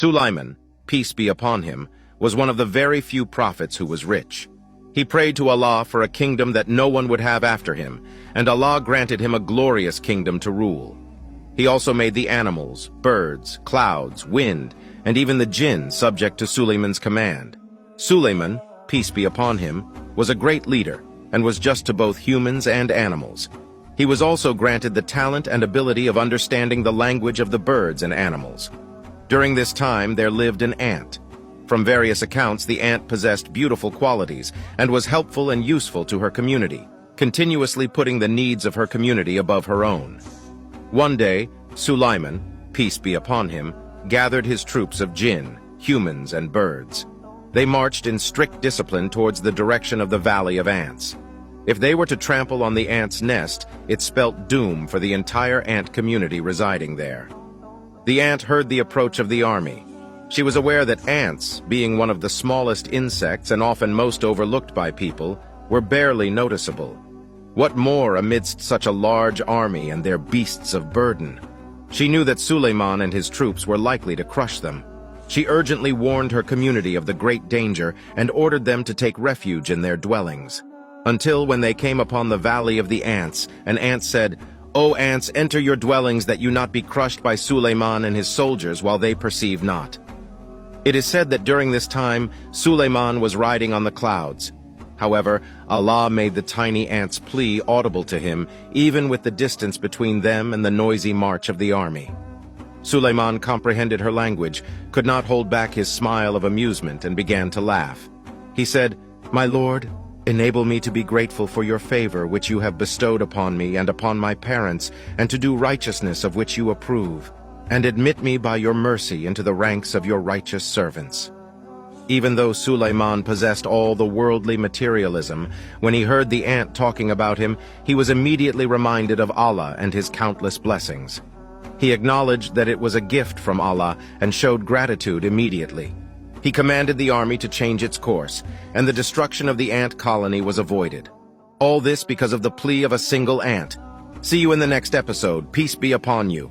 Sulaiman, peace be upon him, was one of the very few prophets who was rich. He prayed to Allah for a kingdom that no one would have after him, and Allah granted him a glorious kingdom to rule. He also made the animals, birds, clouds, wind, and even the jinn subject to Sulaiman's command. Sulaiman, peace be upon him, was a great leader, and was just to both humans and animals. He was also granted the talent and ability of understanding the language of the birds and animals. During this time there lived an ant. From various accounts, the ant possessed beautiful qualities and was helpful and useful to her community, continuously putting the needs of her community above her own. One day, Sulaiman, peace be upon him, gathered his troops of jinn, humans, and birds. They marched in strict discipline towards the direction of the Valley of Ants. If they were to trample on the ant's nest, it spelt doom for the entire ant community residing there. The ant heard the approach of the army. She was aware that ants, being one of the smallest insects and often most overlooked by people, were barely noticeable. What more amidst such a large army and their beasts of burden? She knew that Sulaiman and his troops were likely to crush them. She urgently warned her community of the great danger and ordered them to take refuge in their dwellings. Until when they came upon the Valley of the Ants, an ant said, "O ants, enter your dwellings that you not be crushed by Sulaiman and his soldiers while they perceive not." It is said that during this time, Sulaiman was riding on the clouds. However, Allah made the tiny ant's plea audible to him, even with the distance between them and the noisy march of the army. Sulaiman comprehended her language, could not hold back his smile of amusement, and began to laugh. He said, "My Lord, enable me to be grateful for your favor which you have bestowed upon me and upon my parents, and to do righteousness of which you approve, and admit me by your mercy into the ranks of your righteous servants." Even though Sulaiman possessed all the worldly materialism, when he heard the ant talking about him, he was immediately reminded of Allah and his countless blessings. He acknowledged that it was a gift from Allah and showed gratitude immediately. He commanded the army to change its course, and the destruction of the ant colony was avoided. All this because of the plea of a single ant. See you in the next episode. Peace be upon you.